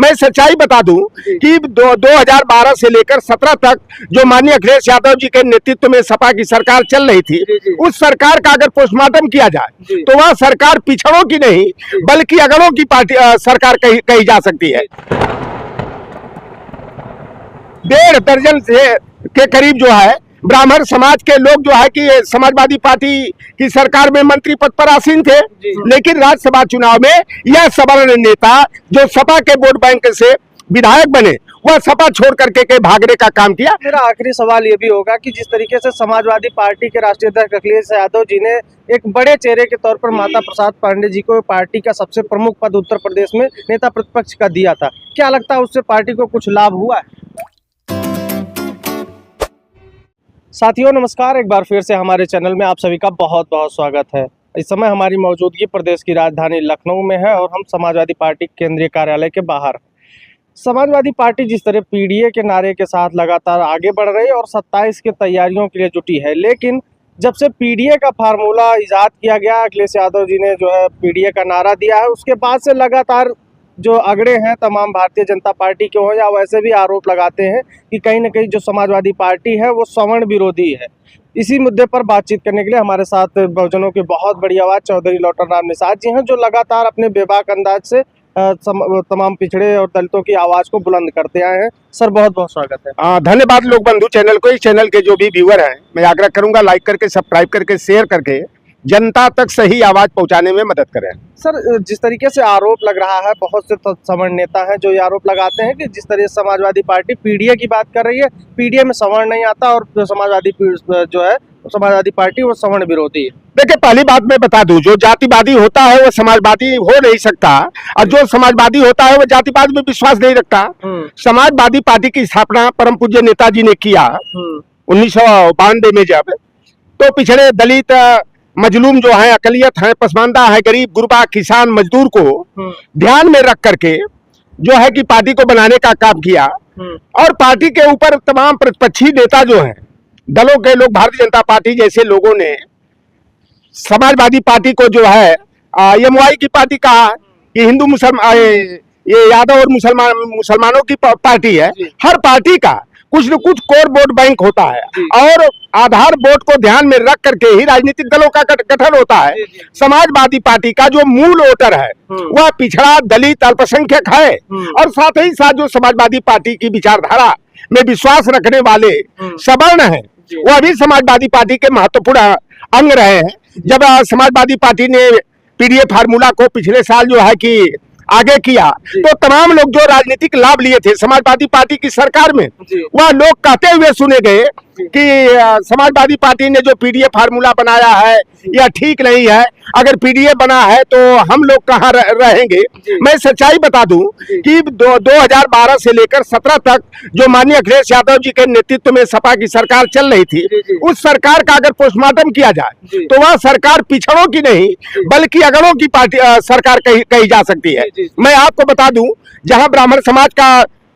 मैं सच्चाई बता दूं कि 2012 से लेकर 17 तक जो माननीय अखिलेश यादव जी के नेतृत्व में सपा की सरकार चल रही थी, उस सरकार का अगर पोस्टमार्टम किया जाए तो वह सरकार पिछड़ों की नहीं बल्कि अगड़ों की पार्टी सरकार कही जा सकती है। 1.5 दर्जन से के करीब जो है ब्राह्मण समाज के लोग जो है कि समाजवादी पार्टी की सरकार में मंत्री पद पर आसीन थे, लेकिन राज्यसभा चुनाव में यह सवर्ण नेता जो सपा के वोट बैंक से विधायक बने, वह सपा छोड़ करके के भागने का काम किया। मेरा आखिरी सवाल ये भी होगा कि जिस तरीके से समाजवादी पार्टी के राष्ट्रीय अध्यक्ष अखिलेश यादव जी ने एक बड़े चेहरे के तौर पर माता प्रसाद पांडे जी को पार्टी का सबसे प्रमुख पद उत्तर प्रदेश में नेता प्रतिपक्ष का दिया था, क्या लगता है उससे पार्टी को कुछ लाभ हुआ है? साथियों नमस्कार, एक बार फिर से हमारे चैनल में आप सभी का बहुत बहुत स्वागत है। इस समय हमारी मौजूदगी प्रदेश की राजधानी लखनऊ में है और हम समाजवादी पार्टी केंद्रीय कार्यालय के बाहर। समाजवादी पार्टी जिस तरह पीडीए के नारे के साथ लगातार आगे बढ़ रही है और 27 की तैयारियों के लिए जुटी है, लेकिन जब से पीडीए का फार्मूला इजाद किया गया, अखिलेश यादव जी ने जो है पीडीए का नारा दिया है, उसके बाद से लगातार जो अगड़े हैं तमाम भारतीय जनता पार्टी के हो या वैसे भी आरोप लगाते हैं कि कहीं ना कहीं जो समाजवादी पार्टी है वो सवर्ण विरोधी है। इसी मुद्दे पर बातचीत करने के लिए हमारे साथ बहुजनों की बहुत बड़ी आवाज़ चौधरी लौटन राम निषाद जी हैं, जो लगातार अपने बेबाक अंदाज से तमाम पिछड़े और दलितों की आवाज़ को बुलंद करते आए हैं। सर बहुत बहुत स्वागत है। धन्यवाद लोक बंधु चैनल को। इस चैनल के जो भी व्यूअर हैं, मैं आग्रह करूंगा लाइक करके, सब्सक्राइब करके, शेयर करके जनता तक सही आवाज पहुंचाने में मदद करें। सर जिस तरीके से आरोप लग रहा है, बहुत से सवर्ण नेता हैं जो ये आरोप लगाते हैं कि जिस तरह से समाजवादी पार्टी पीडीए की बात कर रही है, पीडीए में सवर्ण नहीं आता और जो समाजवादी पार्टी वो सवर्ण विरोधी है। देखिए, पहली बात मैं बता दूं, जो जातिवादी होता है वो समाजवादी हो नहीं सकता, और जो समाजवादी होता है वो जातिवाद में विश्वास नहीं रखता। समाजवादी पार्टी की स्थापना परम पूज्य नेताजी ने किया 1992 में, जब तो पिछड़े दलित मजलूम जो है, अकलियत है, पसमानदा है, गरीब गुरबा किसान मजदूर को ध्यान में रख करके जो है कि पार्टी को बनाने का काम किया। और पार्टी के ऊपर तमाम प्रतिपक्षी नेता जो हैं, दलों के लोग, भारतीय जनता पार्टी जैसे लोगों ने समाजवादी पार्टी को जो है एमवाई की पार्टी कहा कि हिंदू मुसलमान, ये यादव और मुसलमानों की पार्टी है। हर पार्टी का कुछ न कुछ कोर वोट बैंक होता है और आधार वोट को ध्यान में रख करके ही राजनीतिक दलों का गठन होता है। समाजवादी पार्टी का जो मूल वोटर है वह पिछड़ा दलित अल्पसंख्यक है, और साथ ही साथ जो समाजवादी पार्टी की विचारधारा में विश्वास रखने वाले सवर्ण हैं, वह भी समाजवादी पार्टी के महत्वपूर्ण अंग रहे हैं। जब समाजवादी पार्टी ने पीडीए फार्मूला को पिछले साल जो है कि आगे किया, तो तमाम लोग जो राजनीतिक लाभ लिए थे समाजवादी पार्टी की सरकार में, वह लोग कहते हुए सुने गए कि समाजवादी पार्टी ने जो पीडीए फार्मूला बनाया है यह ठीक नहीं है, अगर पीडीए बना है तो हम लोग कहाँ रहेंगे। मैं सच्चाई बता दूं कि 2012 से लेकर 17 तक जो माननीय अखिलेश यादव जी के नेतृत्व में सपा की सरकार चल रही थी, उस सरकार का अगर पोस्टमार्टम किया जाए तो वह सरकार पिछड़ों की नहीं बल्कि अगड़ों की पार्टी सरकार कही जा सकती है। मैं आपको बता दूं, जहां ब्राह्मण समाज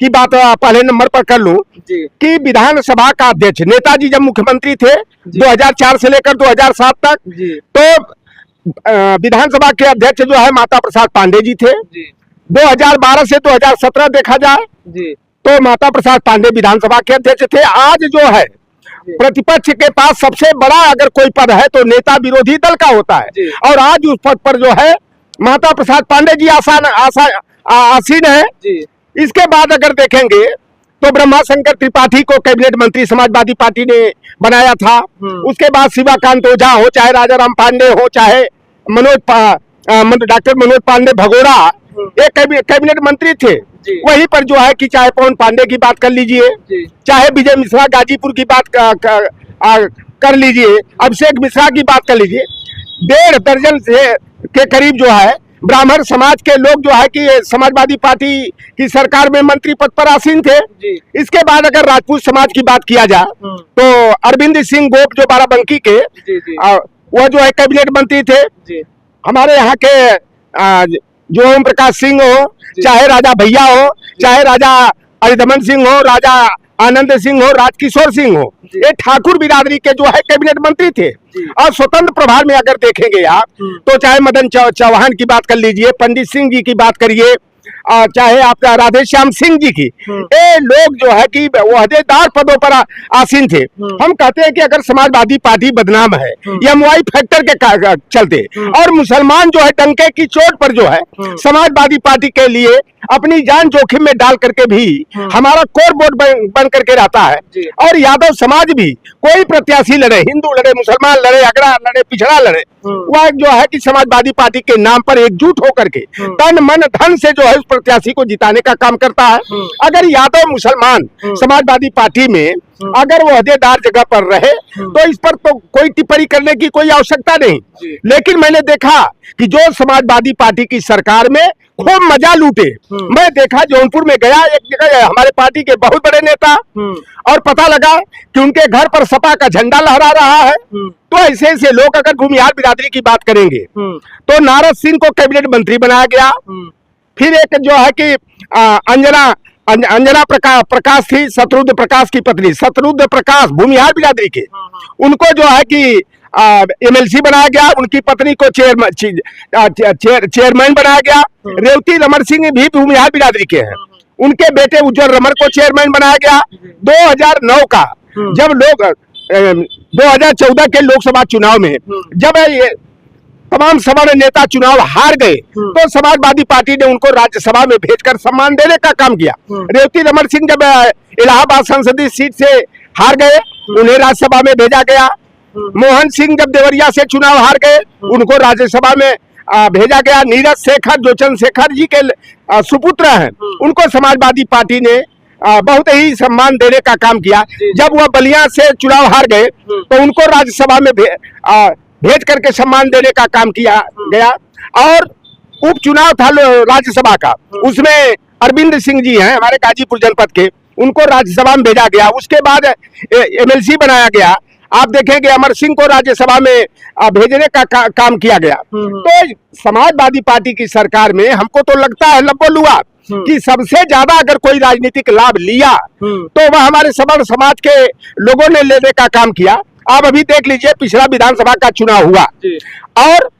की बात पहले नंबर पर कर लूं कि विधानसभा का अध्यक्ष नेताजी जब मुख्यमंत्री थे 2004 से लेकर 2007 तक, तो विधानसभा के अध्यक्ष जो है माता प्रसाद पांडे जी थे। 2012 से 2017 देखा जाए तो माता प्रसाद पांडे विधानसभा के अध्यक्ष थे। आज जो है प्रतिपक्ष के पास सबसे बड़ा अगर कोई पद है तो नेता विरोधी दल का होता है, और आज उस पद पर जो है माता प्रसाद पांडे जी आसीन है। इसके बाद अगर देखेंगे तो ब्रह्माशंकर त्रिपाठी को कैबिनेट मंत्री समाजवादी पार्टी ने बनाया था। उसके बाद शिवाकांत ओझा हो, चाहे राजाराम पांडे हो, चाहे डॉक्टर मनोज पांडे भगोड़ा, एक कैबिनेट मंत्री थे। वहीं पर जो है कि चाहे पवन पांडे की बात कर लीजिए, चाहे विजय मिश्रा गाजीपुर की बात कर लीजिए, अभिषेक मिश्रा की बात कर लीजिए, 1.5 दर्जन से के करीब जो है ब्राह्मण समाज के लोग जो है कि समाजवादी पार्टी की सरकार में मंत्री पद पर आसीन थे। इसके बाद अगर राजपूत समाज की बात किया जाए तो अरविंद सिंह गोप जो बाराबंकी के, वह जो है कैबिनेट मंत्री थे। हमारे यहाँ के जो ओम प्रकाश सिंह हो, चाहे राजा भैया हो, चाहे राजा हरिदमन सिंह हो, राजा आनंद सिंह हो, राजकिशोर सिंह हो, ये ठाकुर बिरादरी के जो है कैबिनेट मंत्री थे। और स्वतंत्र प्रभार में अगर देखेंगे आप तो चाहे मदन चौहान की बात कर लीजिए, पंडित सिंह जी की बात करिए, चाहे आपका राधे श्याम सिंह जी की, ये लोग जो है कि ओहदेदार पदों पर आसीन थे। हम कहते हैं कि अगर समाजवादी पार्टी बदनाम है या मुआई फैक्टर के चलते, और मुसलमान जो है डंके की चोट पर जो है समाजवादी पार्टी के लिए अपनी जान जोखिम में डाल करके भी हमारा कोर वोट बन करके रहता है, और यादव समाज भी कोई प्रत्याशी लड़े, हिंदू लड़े, मुसलमान लड़े, अगड़ा लड़े, पिछड़ा लड़े, वह जो है कि समाजवादी पार्टी के नाम पर एकजुट होकर के तन मन धन से जो है उस प्रत्याशी को जिताने का काम करता है। अगर यादव मुसलमान समाजवादी पार्टी में अगर वो अहदेदार जगह पर रहे तो इस पर तो कोई टिप्पणी करने की कोई आवश्यकता नहीं, लेकिन मैंने देखा कि जो समाजवादी पार्टी की सरकार में खूब मजा लूटे। मैं देखा जौनपुर में गया, एक जगह हमारे पार्टी के बहुत बड़े नेता, और पता लगा कि उनके घर पर सपा का झंडा लहरा रहा है। तो ऐसे ऐसे लोग अगर भूमिहार बिरादरी की बात करेंगे तो नारद सिंह को कैबिनेट मंत्री बनाया गया। फिर एक जो है कि अंजना प्रकाश थी, शत्रुघ्न प्रकाश की पत्नी, शत्रुघ्न प्रकाश भूमिहार बिरादरी के, उनको जो है कि एमएलसी बनाया गया। उनकी पत्नी को चेयरमैन बनाया गया। रेवती रमन सिंह भी भूमिहार बिरादरी के हैं, उनके बेटे उज्जवल रमन को चेयरमैन बनाया गया। 2009 का जब लोग 2014 के लोकसभा चुनाव में जब ये तमाम सवर्ण नेता चुनाव हार गए तो समाजवादी पार्टी ने उनको राज्यसभा में भेजकर सम्मान देने का काम किया। रेवती रमन सिंह जब इलाहाबाद संसदीय सीट से हार गए, उन्हें राज्यसभा में भेजा गया। मोहन सिंह जब देवरिया से चुनाव हार गए, उनको राज्यसभा में भेजा गया। नीरज शेखर जो चंद्रशेखर जी के सुपुत्र हैं, उनको समाजवादी पार्टी ने बहुत ही सम्मान देने का काम किया। जब वह बलिया से चुनाव हार गए तो उनको राज्यसभा में भेज करके सम्मान देने का काम किया गया। और उपचुनाव था राज्यसभा का, उसमें अरविंद सिंह जी हैं हमारे गाजीपुर जनपद के, उनको राज्यसभा में भेजा गया। उसके बाद एमएलसी बनाया गया। आप देखेंगे अमर सिंह को राज्यसभा में भेजने का काम किया गया। तो समाजवादी पार्टी की सरकार में हमको तो लगता है लब्बो-लुआ कि सबसे ज्यादा अगर कोई राजनीतिक लाभ लिया तो वह हमारे सवर्ण समाज के लोगों ने लेने का काम किया। आप अभी देख लीजिए, पिछला विधानसभा का चुनाव हुआ और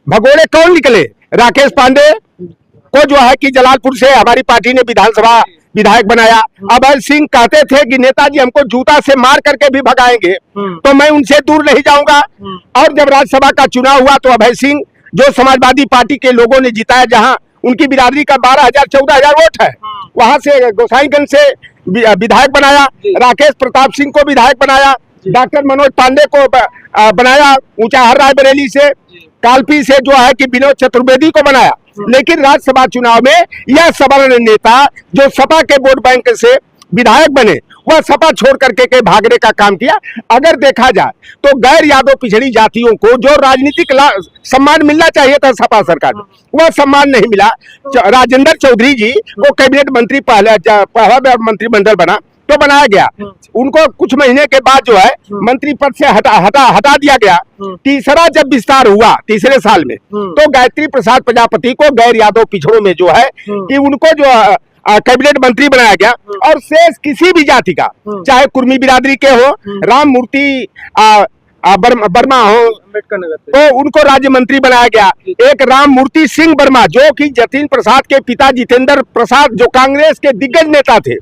भगोड़े कौन निकले? राकेश पांडे को जो है कि जलालपुर से हमारी पार्टी ने विधानसभा विधायक बनाया। अभय सिंह कहते थे कि नेताजी हमको जूता से मार करके भी भगाएंगे तो मैं उनसे दूर नहीं जाऊंगा। और जब राज्यसभा का चुनाव हुआ तो अभय सिंह जो समाजवादी पार्टी के लोगों ने जिताया, जहां उनकी बिरादरी का 12,000-14,000 वोट है, वहां से गोसाईगंज से विधायक बनाया। राकेश प्रताप सिंह को विधायक बनाया। डॉक्टर मनोज पांडे को बनाया ऊंचाहर रायबरेली से। कालपी से जो है कि विनोद चतुर्वेदी को बनाया। लेकिन राज्यसभा चुनाव में यह सवर्ण नेता जो सपा के वोट बैंक से विधायक बने, वह सपा छोड़ करके के भागने का काम किया। अगर देखा जाए तो गैर यादव पिछड़ी जातियों को जो राजनीतिक सम्मान मिलना चाहिए था सपा सरकार में, वह सम्मान नहीं मिला। राजेंद्र चौधरी जी को कैबिनेट मंत्री पहला मंत्रिमंडल बना तो बनाया गया, उनको कुछ महीने के बाद जो है मंत्री पद से हटा दिया गया। तीसरा जब विस्तार हुआ तीसरे साल में तो गायत्री प्रसाद प्रजापति को गैर यादव पिछड़ों में जो है कि उनको जो कैबिनेट मंत्री बनाया गया। और शेष किसी भी जाति का, चाहे कुर्मी बिरादरी के हो, राम मूर्ति वर्मा हो, तो उनको राज्य मंत्री बनाया गया। एक राम मूर्ति सिंह वर्मा जो कि जतिन प्रसाद के पिता जितेंद्र प्रसाद जो कांग्रेस के दिग्गज नेता थे,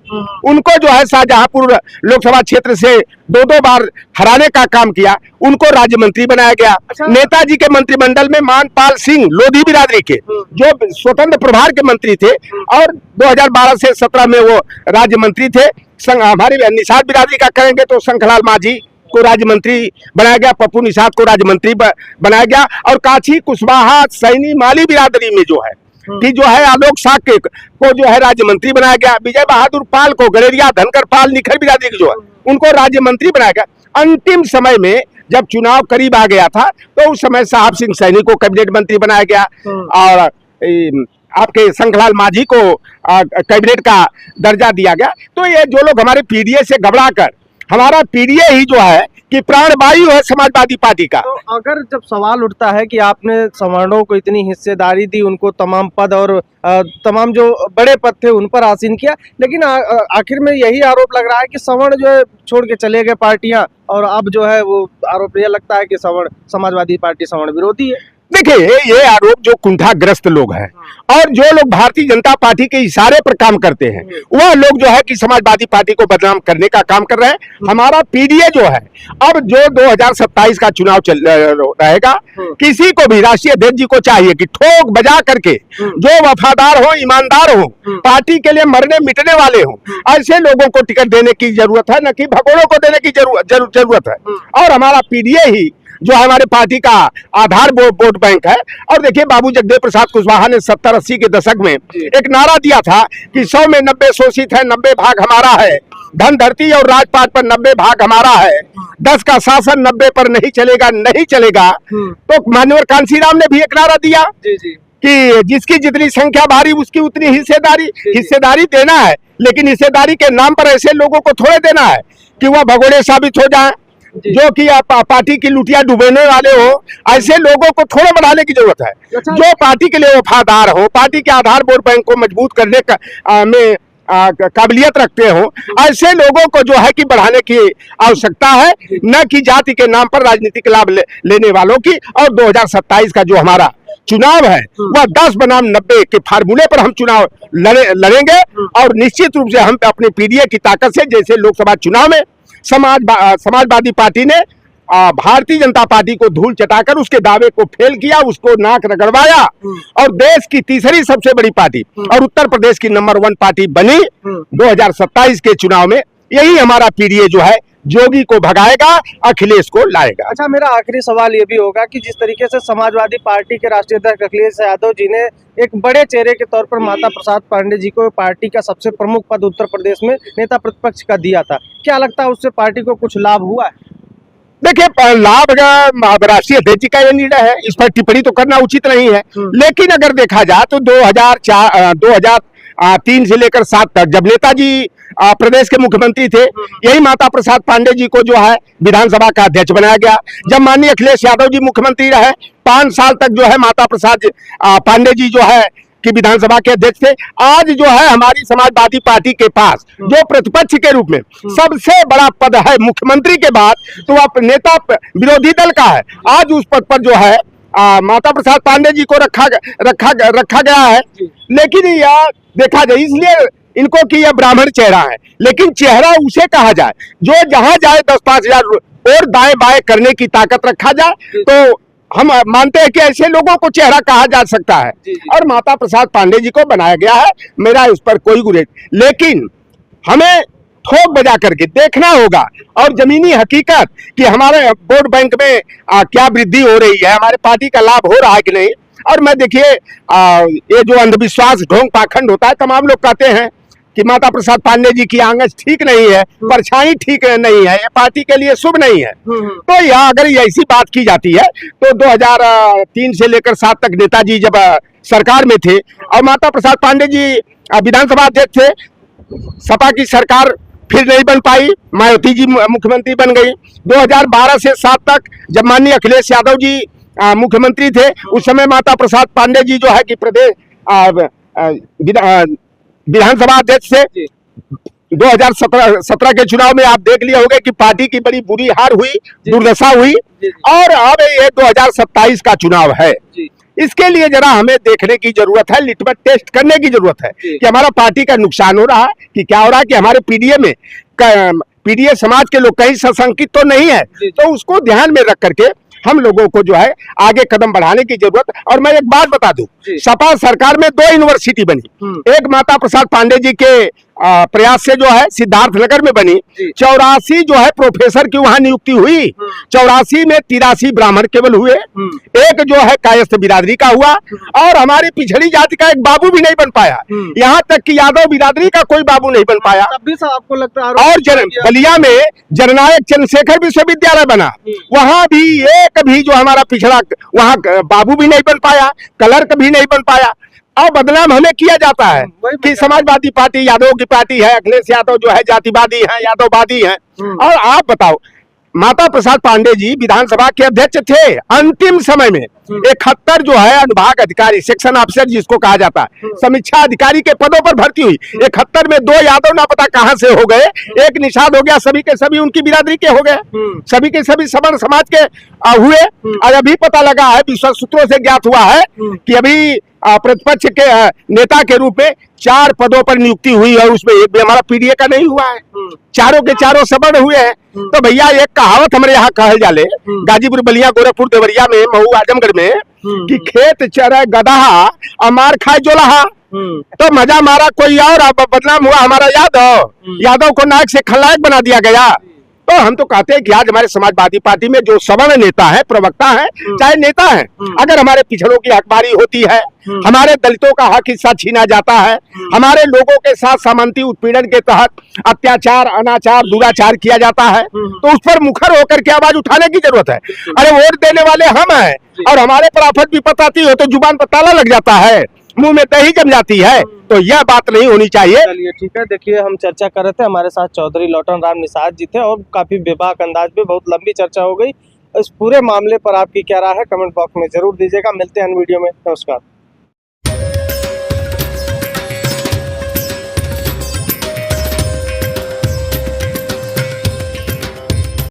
उनको जो है शाहजहांपुर लोकसभा क्षेत्र से 2 बार हराने का काम किया, उनको राज्य मंत्री बनाया गया। नेताजी के मंत्रिमंडल में मानपाल सिंह लोधी बिरादरी के जो स्वतंत्र प्रभार के मंत्री थे और 2012 से 17 में वो राज्य मंत्री थे। हमारी निषाद बिरादरी का करेंगे तो शंखलाल माझी को राज्य मंत्री बनाया गया, पप्पू निषाद को राज्य मंत्री बनाया गया। और काछी कुशवाहा सैनी माली बिरादरी में जो है कि जो है आलोक साक्य को जो है राज्य मंत्री बनाया गया। विजय बहादुर पाल को, गलेरिया धनकर पाल निखर बिरादरी की जो है उनको राज्य मंत्री बनाया गया। अंतिम समय में जब चुनाव करीब आ गया था तो उस समय साहब सिंह सैनी को कैबिनेट मंत्री बनाया गया और आपके शंखलाल माझी को कैबिनेट का दर्जा दिया गया। तो ये जो लोग हमारे पीडीए से घबरा कर, हमारा पीडीए ही जो है कि प्राणवायु है समाजवादी पार्टी का। तो अगर जब सवाल उठता है कि आपने सवर्णों को इतनी हिस्सेदारी दी, उनको तमाम पद और तमाम जो बड़े पद थे उन पर आसीन किया, लेकिन आखिर में यही आरोप लग रहा है कि सवर्ण जो है छोड़ के चले गए पार्टियां, और अब जो है वो आरोप यह लगता है कि सवर्ण समाजवादी पार्टी सवर्ण विरोधी है। देखिए, ये आरोप जो कुंठाग्रस्त लोग हैं और जो लोग भारतीय जनता पार्टी के इशारे पर काम करते हैं, वह लोग जो है कि समाजवादी पार्टी को बदनाम करने का काम कर रहे हैं। हमारा पीडीए जो है, अब जो 2027 का चुनाव चल रहेगा, किसी को भी राष्ट्रीय अध्यक्ष जी को चाहिए कि ठोक बजा करके जो वफादार हो, ईमानदार हो, पार्टी के लिए मरने मिटने वाले हो, ऐसे लोगों को टिकट देने की जरूरत है, न कि भगोड़ों को देने की जरूरत है। और हमारा पीडीए ही जो हमारे पार्टी का आधार वोट बैंक है। और देखिए, बाबू जगदेव प्रसाद कुशवाहा ने 70-80 के दशक में एक नारा दिया था कि 100 में 90 शोषित है, 90 भाग हमारा है, धन धरती और राजपाट पर 90 भाग हमारा है, 10 का शासन 90 पर नहीं चलेगा, नहीं चलेगा। तो मान्यवर कांशीराम ने भी एक नारा दिया कि जिसकी जितनी संख्या भारी उसकी उतनी हिस्सेदारी देना है, लेकिन हिस्सेदारी के नाम पर ऐसे लोगों को थोड़े देना है कि वह भगोड़े साबित हो जाए, जो कि पार्टी की लुटिया डुबोने वाले हो। ऐसे लोगों को थोड़ा बढ़ाने की जरूरत है, जो पार्टी के लिए वफादार हो, पार्टी के आधार वोट बैंक को मजबूत करने में काबिलियत रखते हो, ऐसे लोगों को जो है कि बढ़ाने की आवश्यकता है, न कि जाति के नाम पर राजनीतिक लाभ लेने वालों की। और 2027 का जो हमारा चुनाव है वह 10 बनाम 90 के फार्मूले पर हम चुनाव लड़ेंगे। और निश्चित रूप से हम अपने पीडीए की ताकत से, जैसे लोकसभा चुनाव में समाजवादी पार्टी ने भारतीय जनता पार्टी को धूल चटाकर उसके दावे को फेल किया, उसको नाक रगड़वाया और देश की तीसरी सबसे बड़ी पार्टी और उत्तर प्रदेश की नंबर 1 पार्टी बनी 2027 के चुनाव में। यही हमारा पीडीए जो है जोगी को भगाएगा, अखिलेश को लाएगा। अच्छा, मेरा आखिरी सवाल ये भी होगा कि जिस तरीके से समाजवादी पार्टी के राष्ट्रीय अध्यक्ष अखिलेश यादव जी ने एक बड़े चेहरे के तौर पर माता प्रसाद पांडे जी को पार्टी का सबसे प्रमुख पद उत्तर प्रदेश में नेता प्रतिपक्ष का दिया था, क्या लगता है उससे पार्टी को कुछ लाभ हुआ है? देखिए, लाभ राष्ट्रीय अध्यक्ष जी का यह निर्णय है, इस पर टिप्पणी तो करना उचित नहीं है। लेकिन अगर देखा जाए तो 2003 से लेकर 7 तक जब नेताजी प्रदेश के मुख्यमंत्री थे, यही माता प्रसाद पांडे जी को जो है विधानसभा का अध्यक्ष बनाया गया। जब माननीय अखिलेश यादव जी मुख्यमंत्री रहे, 5 साल तक जो है माता प्रसाद पांडे जी जो है कि विधानसभा के अध्यक्ष थे। आज जो है हमारी समाजवादी पार्टी के पास जो प्रतिपक्ष के रूप में सबसे बड़ा पद है मुख्यमंत्री के बाद, तो वह नेता विरोधी दल का है। आज उस पद पर जो है माता प्रसाद पांडे जी को रखा गया है। लेकिन यह देखा जाए, इसलिए इनको कि यह ब्राह्मण चेहरा है, लेकिन चेहरा उसे कहा जाए जो जहां जाए 10-5 हजार और दाएं बाएं करने की ताकत रखा जाए, तो हम मानते हैं कि ऐसे लोगों को चेहरा कहा जा सकता है। और माता प्रसाद पांडे जी को बनाया गया है, मेरा उस पर कोई गुरेज, लेकिन हमें ठोक बजा करके देखना होगा और जमीनी हकीकत कि हमारे वोट बैंक में क्या वृद्धि हो रही है, हमारे पार्टी का लाभ हो रहा है कि नहीं। और मैं देखिए, ये जो अंधविश्वास ढोंग पाखंड होता है, तमाम लोग कहते हैं कि माता प्रसाद पांडे जी की आंगज ठीक नहीं है, परछाई ठीक नहीं है, ये पार्टी के लिए शुभ नहीं है। तो यह अगर ऐसी बात की जाती है तो 2003 से लेकर 7 तक नेताजी जब सरकार में थे और माता प्रसाद पांडे जी विधानसभा अध्यक्ष थे, सपा की सरकार फिर नहीं बन पाई, मायावती जी मुख्यमंत्री बन गई। 2012 से 7 तक जब माननीय अखिलेश यादव जी मुख्यमंत्री थे, उस समय माता प्रसाद पांडे जी जो है कि प्रदेश विधानसभा अध्यक्ष से 2017 के चुनाव में आप देख लिए होंगे कि पार्टी की बड़ी बुरी हार हुई, दुर्दशा हुई। और अब ये 2027 का चुनाव है, इसके लिए जरा हमें देखने की जरूरत है, लिटमस टेस्ट करने की जरूरत है कि हमारा पार्टी का नुकसान हो रहा है कि क्या हो रहा है, कि हमारे पीडीए में पीडीए समाज के लोग कहीं सशंकित तो नहीं है। तो उसको ध्यान में रख करके हम लोगों को जो है आगे कदम बढ़ाने की जरूरत। और मैं एक बात बता दूं, सपा सरकार में 2 यूनिवर्सिटी बनी, एक माता प्रसाद पांडे जी के प्रयास से जो है सिद्धार्थनगर में बनी, 84 जो है प्रोफेसर की वहां नियुक्ति हुई, 84 में 83 ब्राह्मण केवल हुए, एक जो है कायस्थ बिरादरी का हुआ, और हमारी पिछड़ी जाति का एक बाबू भी नहीं बन पाया, यहाँ तक कि यादव बिरादरी का कोई बाबू नहीं बन पाया। आपको लगता है? और बलिया में जननायक चंद्रशेखर विश्वविद्यालय बना, वहां भी एक भी जो हमारा पिछड़ा वहां बाबू भी नहीं बन पाया, क्लर्क भी नहीं बन पाया। और बदनाम हमें किया जाता है कि समाजवादी पार्टी यादव की पार्टी है, अखिलेश यादव जो है जातिवादी है, यादववादी है। और आप बताओ, माता प्रसाद पांडे जी विधानसभा के अध्यक्ष थे। अंतिम समय में 71 जो है अनुभाग अधिकारी, सेक्शन ऑफिसर जिसको कहा जाता है, समीक्षा अधिकारी के पदों पर भर्ती हुई। 71 में 2 यादव ना पता कहां से हो गए, एक निषाद हो गया, सभी के सभी उनकी बिरादरी के हो गए, सभी के सभी सवर्ण समाज के हुए। और अभी पता लगा है, विश्वस्त सूत्रों से ज्ञात हुआ है कि अभी प्रतिपक्ष के नेता के रूप में 4 पदों पर नियुक्ति हुई है, उसमें एक भी हमारा पीडीए का नहीं हुआ है। चारों के चारों सवर्ण हुए हैं। तो भैया एक कहावत हमारे यहाँ कहल जाले, गाजीपुर, बलिया, गोरखपुर, देवरिया में, महू, आजमगढ़ में, कि खेत चरे गदहा अमार खाए जोलहा। तो मजा मारा कोई और, अब बदनाम हुआ हमारा यादव को नायक से खलनायक बना दिया गया। तो हम तो कहते हैं कि आज हमारे समाजवादी पार्टी में जो सवर्ण नेता है, प्रवक्ता है, चाहे नेता है, अगर हमारे पिछड़ों की हकबारी होती है, हमारे दलितों का हक हिस्सा छीना जाता है, हमारे लोगों के साथ सामंती उत्पीड़न के तहत अत्याचार, अनाचार, दुराचार किया जाता है, तो उस पर मुखर होकर के आवाज उठाने की जरूरत है। अरे वोट देने वाले हम हैं और हमारे पर आफत विपत आती हो तो जुबान पर ताला लग जाता है, मुंह में दही जम जाती है, तो यह बात नहीं होनी चाहिए। चलिए ठीक है, देखिए हम चर्चा कर रहे थे, हमारे साथ चौधरी लौटन राम निषाद जी थे और काफी बेबाक अंदाज में बहुत लंबी चर्चा हो गई। इस पूरे मामले पर आपकी क्या राय है, कमेंट बॉक्स में जरूर दीजिएगा। मिलते हैं वीडियो में, नमस्कार।